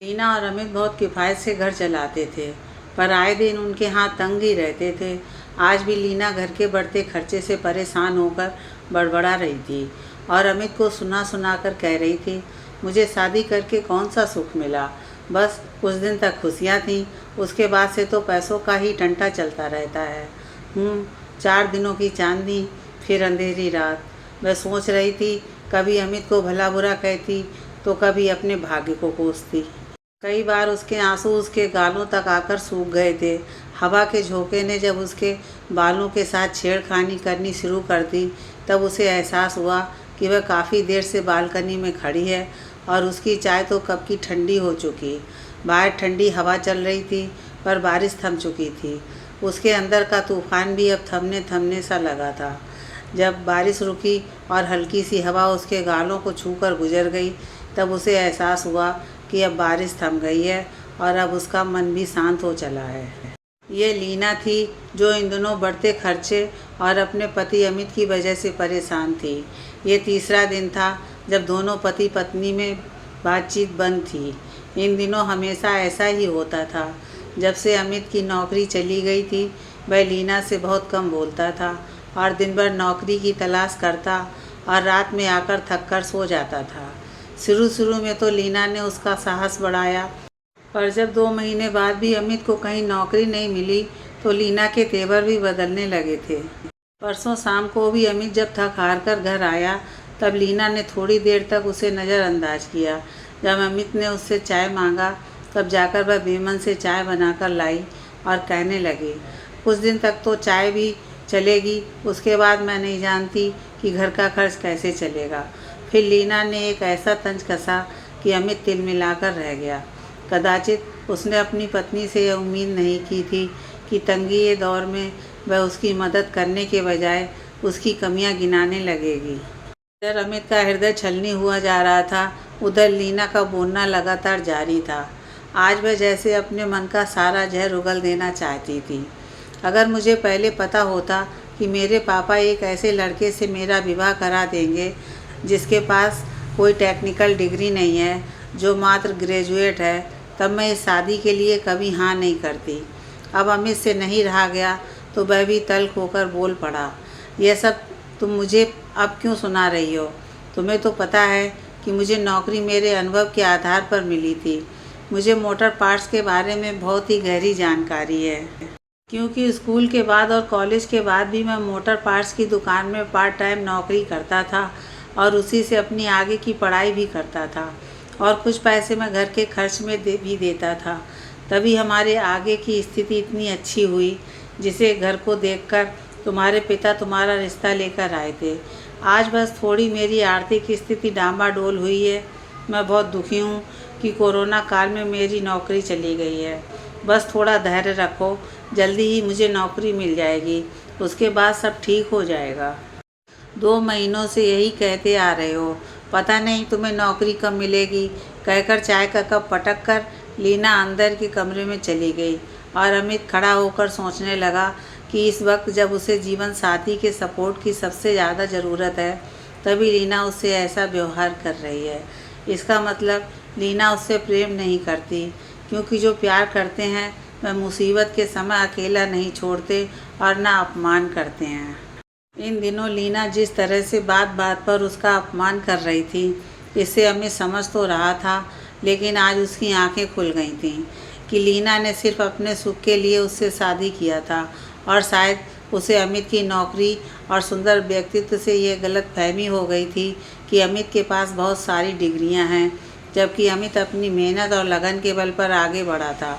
रीना और अमित बहुत किफ़ायत से घर चलाते थे, पर आए दिन उनके हाथ तंग ही रहते थे। आज भी लीना घर के बढ़ते खर्चे से परेशान होकर बड़बड़ा रही थी और अमित को सुना सुना कर कह रही थी, मुझे शादी करके कौन सा सुख मिला, बस कुछ दिन तक खुशियाँ थीं, उसके बाद से तो पैसों का ही टंटा चलता रहता है। 4 दिनों की चांदनी, फिर अंधेरी रात। वह सोच रही थी, कभी अमित को भला बुरा कहती तो कभी अपने भाग्य को कोसती। कई बार उसके आंसू उसके गालों तक आकर सूख गए थे। हवा के झोंके ने जब उसके बालों के साथ छेड़खानी करनी शुरू कर दी, तब उसे एहसास हुआ कि वह काफ़ी देर से बालकनी में खड़ी है और उसकी चाय तो कब की ठंडी हो चुकी। बाहर ठंडी हवा चल रही थी, पर बारिश थम चुकी थी। उसके अंदर का तूफान भी अब थमने थमने सा लगा था। जब बारिश रुकी और हल्की सी हवा उसके गालों को छूकर गुजर गई, तब उसे एहसास हुआ कि अब बारिश थम गई है और अब उसका मन भी शांत हो चला है। ये लीना थी जो इन दिनों बढ़ते खर्चे और अपने पति अमित की वजह से परेशान थी। ये तीसरा दिन था जब दोनों पति पत्नी में बातचीत बंद थी। इन दिनों हमेशा ऐसा ही होता था। जब से अमित की नौकरी चली गई थी, वह लीना से बहुत कम बोलता था और दिन भर नौकरी की तलाश करता और रात में आकर थक कर सो जाता था। शुरू में तो लीना ने उसका साहस बढ़ाया, पर जब 2 महीने बाद भी अमित को कहीं नौकरी नहीं मिली तो लीना के तेवर भी बदलने लगे थे। परसों शाम को भी अमित जब थक हार कर घर आया, तब लीना ने थोड़ी देर तक उसे नज़रअंदाज किया। जब अमित ने उससे चाय मांगा, तब जाकर वह बेमन से चाय बनाकर लाई और कहने लगी, कुछ दिन तक तो चाय भी चलेगी, उसके बाद मैं नहीं जानती कि घर का खर्च कैसे चलेगा। फिर लीना ने एक ऐसा तंज कसा कि अमित तिलमिलाकर रह गया। कदाचित उसने अपनी पत्नी से यह उम्मीद नहीं की थी कि तंगी के दौर में वह उसकी मदद करने के बजाय उसकी कमियां गिनाने लगेगी। इधर अमित का हृदय छलनी हुआ जा रहा था, उधर लीना का बोलना लगातार जारी था। आज वह जैसे अपने मन का सारा जहर उगल देना चाहती थी। अगर मुझे पहले पता होता कि मेरे पापा एक ऐसे लड़के से मेरा विवाह करा देंगे जिसके पास कोई टेक्निकल डिग्री नहीं है, जो मात्र ग्रेजुएट है, तब मैं इस शादी के लिए कभी हाँ नहीं करती। अब अमित से नहीं रहा गया तो वह भी तल्ख होकर बोल पड़ा, यह सब तुम मुझे अब क्यों सुना रही हो? तुम्हें तो पता है कि मुझे नौकरी मेरे अनुभव के आधार पर मिली थी। मुझे मोटर पार्ट्स के बारे में बहुत ही गहरी जानकारी है, क्योंकि स्कूल के बाद और कॉलेज के बाद भी मैं मोटर पार्ट्स की दुकान में पार्ट टाइम नौकरी करता था और उसी से अपनी आगे की पढ़ाई भी करता था और कुछ पैसे मैं घर के खर्च में भी देता था। तभी हमारे आगे की स्थिति इतनी अच्छी हुई, जिसे घर को देखकर तुम्हारे पिता तुम्हारा रिश्ता लेकर आए थे। आज बस थोड़ी मेरी आर्थिक स्थिति डामाडोल हुई है। मैं बहुत दुखी हूँ कि कोरोना काल में मेरी नौकरी चली गई है। बस थोड़ा धैर्य रखो, जल्दी ही मुझे नौकरी मिल जाएगी, उसके बाद सब ठीक हो जाएगा। 2 महीनों से यही कहते आ रहे हो, पता नहीं तुम्हें नौकरी कब मिलेगी, कहकर चाय का कप पटक कर लीना अंदर के कमरे में चली गई और अमित खड़ा होकर सोचने लगा कि इस वक्त जब उसे जीवन साथी के सपोर्ट की सबसे ज़्यादा ज़रूरत है, तभी लीना उससे ऐसा व्यवहार कर रही है। इसका मतलब लीना उससे प्रेम नहीं करती, क्योंकि जो प्यार करते हैं वह मुसीबत के समय अकेला नहीं छोड़ते और ना अपमान करते हैं। इन दिनों लीना जिस तरह से बात बात पर उसका अपमान कर रही थी, इससे अमित समझ तो रहा था, लेकिन आज उसकी आंखें खुल गई थीं कि लीना ने सिर्फ अपने सुख के लिए उससे शादी किया था और शायद उसे अमित की नौकरी और सुंदर व्यक्तित्व से यह गलतफहमी हो गई थी कि अमित के पास बहुत सारी डिग्रियां हैं, जबकि अमित अपनी मेहनत और लगन के बल पर आगे बढ़ा था।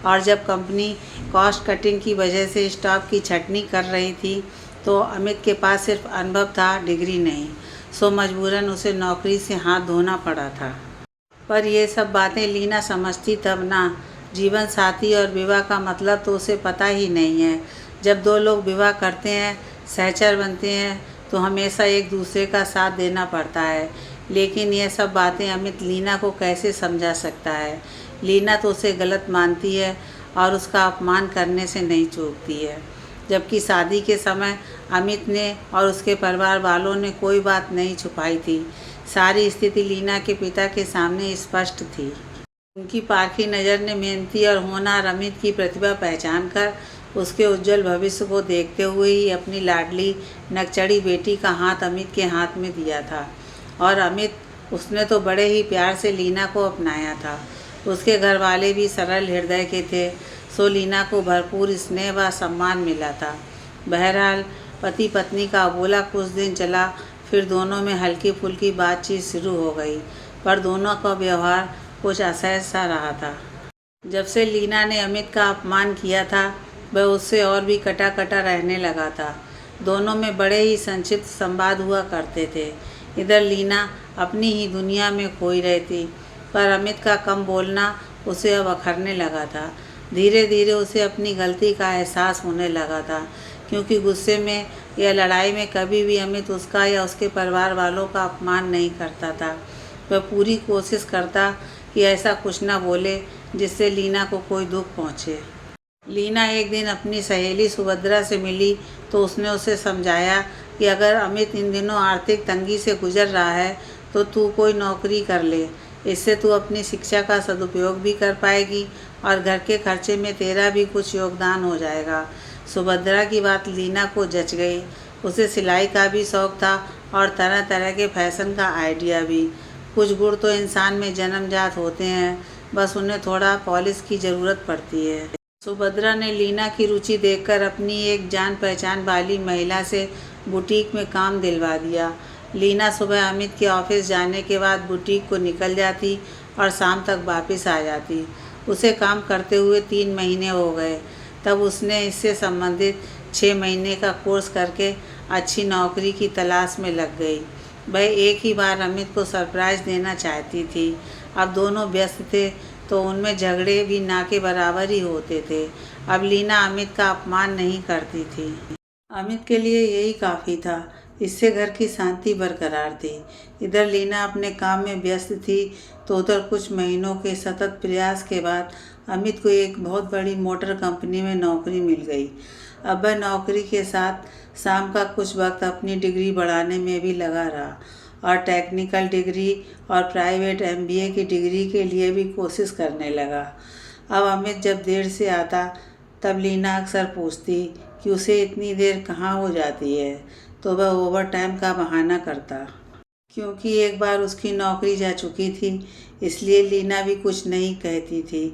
और जब कंपनी कॉस्ट कटिंग की वजह से स्टाफ की छंटनी कर रही थी, तो अमित के पास सिर्फ अनुभव था, डिग्री नहीं। सो मजबूरन उसे नौकरी से हाथ धोना पड़ा था। पर ये सब बातें लीना समझती तब ना। जीवन साथी और विवाह का मतलब तो उसे पता ही नहीं है। जब 2 लोग विवाह करते हैं, सहचर बनते हैं, तो हमेशा एक दूसरे का साथ देना पड़ता है। लेकिन ये सब बातें अमित लीना को कैसे समझा सकता है? लीना तो उसे गलत मानती है और उसका अपमान करने से नहीं चूकती है। जबकि शादी के समय अमित ने और उसके परिवार वालों ने कोई बात नहीं छुपाई थी। सारी स्थिति लीना के पिता के सामने स्पष्ट थी। उनकी पारखी नज़र ने मेहनती और होनहार अमित की प्रतिभा पहचान कर उसके उज्जवल भविष्य को देखते हुए ही अपनी लाडली नकचढ़ी बेटी का हाथ अमित के हाथ में दिया था। और अमित उसने तो बड़े ही प्यार से लीना को अपनाया था। उसके घर वाले भी सरल हृदय के थे, सो लीना को भरपूर स्नेह व सम्मान मिला था। बहरहाल पति पत्नी का अबोला कुछ दिन चला, फिर दोनों में हल्की फुल्की बातचीत शुरू हो गई, पर दोनों का व्यवहार कुछ असहज सा रहा था। जब से लीना ने अमित का अपमान किया था, वह उससे और भी कटा कटा रहने लगा था। दोनों में बड़े ही संक्षिप्त संवाद हुआ करते थे। इधर लीना अपनी ही दुनिया में खोई रहती, पर अमित का कम बोलना उसे अब अखरने लगा था। धीरे धीरे उसे अपनी गलती का एहसास होने लगा था, क्योंकि गुस्से में या लड़ाई में कभी भी अमित उसका या उसके परिवार वालों का अपमान नहीं करता था। वह पूरी कोशिश करता कि ऐसा कुछ न बोले जिससे लीना को कोई दुख पहुँचे। लीना एक दिन अपनी सहेली सुभद्रा से मिली तो उसने उसे समझाया कि अगर अमित इन दिनों आर्थिक तंगी से गुजर रहा है तो तू कोई नौकरी कर ले। इससे तू अपनी शिक्षा का सदुपयोग भी कर पाएगी और घर के खर्चे में तेरा भी कुछ योगदान हो जाएगा। सुभद्रा की बात लीना को जच गई। उसे सिलाई का भी शौक़ था और तरह तरह के फैशन का आइडिया भी। कुछ गुण तो इंसान में जन्मजात होते हैं, बस उन्हें थोड़ा पॉलिश की ज़रूरत पड़ती है। सुभद्रा ने लीना की रुचि देखकर अपनी एक जान पहचान वाली महिला से बुटीक में काम दिलवा दिया। लीना सुबह अमित के ऑफिस जाने के बाद बुटीक को निकल जाती और शाम तक वापस आ जाती। उसे काम करते हुए 3 महीने हो गए। तब उसने इससे संबंधित 6 महीने का कोर्स करके अच्छी नौकरी की तलाश में लग गई। वह एक ही बार अमित को सरप्राइज़ देना चाहती थी। अब दोनों व्यस्त थे तो उनमें झगड़े भी ना के बराबर ही होते थे। अब लीना अमित का अपमान नहीं करती थी। अमित के लिए यही काफ़ी था, इससे घर की शांति बरकरार थी। इधर लीना अपने काम में व्यस्त थी तो उधर कुछ महीनों के सतत प्रयास के बाद अमित को एक बहुत बड़ी मोटर कंपनी में नौकरी मिल गई। अब वह नौकरी के साथ शाम का कुछ वक्त अपनी डिग्री बढ़ाने में भी लगा रहा और टेक्निकल डिग्री और प्राइवेट MBA की डिग्री के लिए भी कोशिश करने लगा। अब अमित जब देर से आता तब लीना अक्सर पूछती कि उसे इतनी देर कहाँ हो जाती है, तो वह ओवर टाइम का बहाना करता। क्योंकि एक बार उसकी नौकरी जा चुकी थी, इसलिए लीना भी कुछ नहीं कहती थी।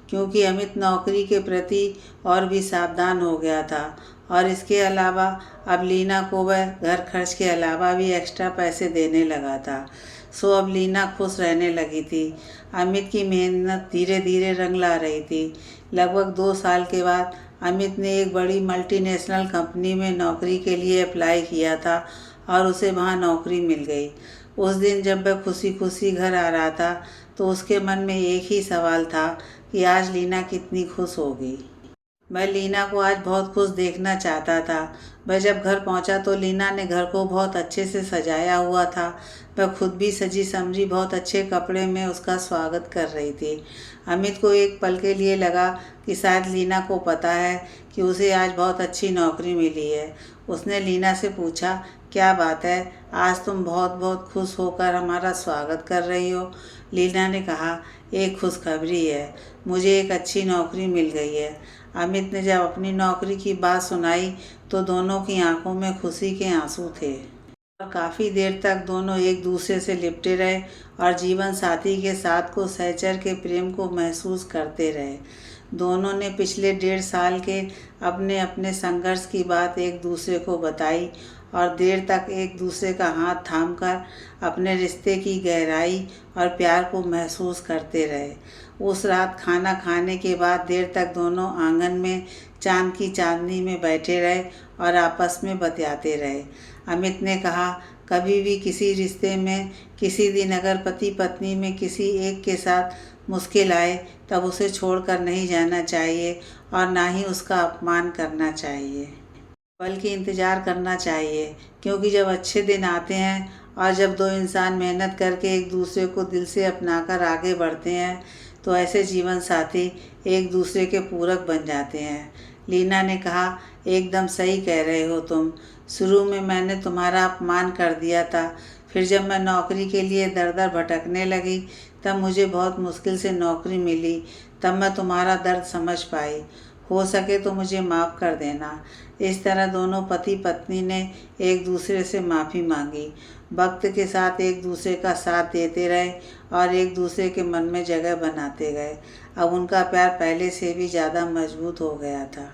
क्योंकि अमित नौकरी के प्रति और भी सावधान हो गया था और इसके अलावा अब लीना को वह घर खर्च के अलावा भी एक्स्ट्रा पैसे देने लगा था। सो अब लीना खुश रहने लगी थी। अमित की मेहनत धीरे धीरे रंग ला रही थी। लगभग 2 साल के बाद अमित ने एक बड़ी मल्टीनेशनल कंपनी में नौकरी के लिए अप्लाई किया था और उसे वहाँ नौकरी मिल गई। उस दिन जब वह खुशी खुशी घर आ रहा था तो उसके मन में एक ही सवाल था कि आज लीना कितनी खुश होगी। मैं लीना को आज बहुत खुश देखना चाहता था। वह जब घर पहुंचा तो लीना ने घर को बहुत अच्छे से सजाया हुआ था। वह खुद भी सजी समझी बहुत अच्छे कपड़े में उसका स्वागत कर रही थी। अमित को एक पल के लिए लगा कि शायद लीना को पता है कि उसे आज बहुत अच्छी नौकरी मिली है। उसने लीना से पूछा, क्या बात है, आज तुम बहुत बहुत खुश होकर हमारा स्वागत कर रही हो। लीना ने कहा, एक खुशखबरी है, मुझे एक अच्छी नौकरी मिल गई है। अमित ने जब अपनी नौकरी की बात सुनाई तो दोनों की आंखों में खुशी के आंसू थे और काफ़ी देर तक दोनों एक दूसरे से लिपटे रहे और जीवन साथी के साथ को सहचर के प्रेम को महसूस करते रहे। दोनों ने पिछले 1.5 साल के अपने अपने संघर्ष की बात एक दूसरे को बताई और देर तक एक दूसरे का हाथ थामकर अपने रिश्ते की गहराई और प्यार को महसूस करते रहे। उस रात खाना खाने के बाद देर तक दोनों आंगन में चांद की चांदनी में बैठे रहे और आपस में बतियाते रहे। अमित ने कहा, कभी भी किसी रिश्ते में किसी दिन अगर पति पत्नी में किसी एक के साथ मुश्किल आए तब उसे छोड़कर नहीं जाना चाहिए और ना ही उसका अपमान करना चाहिए, बल्कि इंतज़ार करना चाहिए। क्योंकि जब अच्छे दिन आते हैं और जब 2 इंसान मेहनत करके एक दूसरे को दिल से अपनाकर आगे बढ़ते हैं तो ऐसे जीवन साथी एक दूसरे के पूरक बन जाते हैं। लीना ने कहा, एकदम सही कह रहे हो तुम। शुरू में मैंने तुम्हारा अपमान कर दिया था, फिर जब मैं नौकरी के लिए दर दर भटकने लगी तब मुझे बहुत मुश्किल से नौकरी मिली, तब मैं तुम्हारा दर्द समझ पाई। हो सके तो मुझे माफ़ कर देना। इस तरह दोनों पति पत्नी ने एक दूसरे से माफ़ी मांगी। वक्त के साथ एक दूसरे का साथ देते रहे और एक दूसरे के मन में जगह बनाते गए। अब उनका प्यार पहले से भी ज़्यादा मजबूत हो गया था।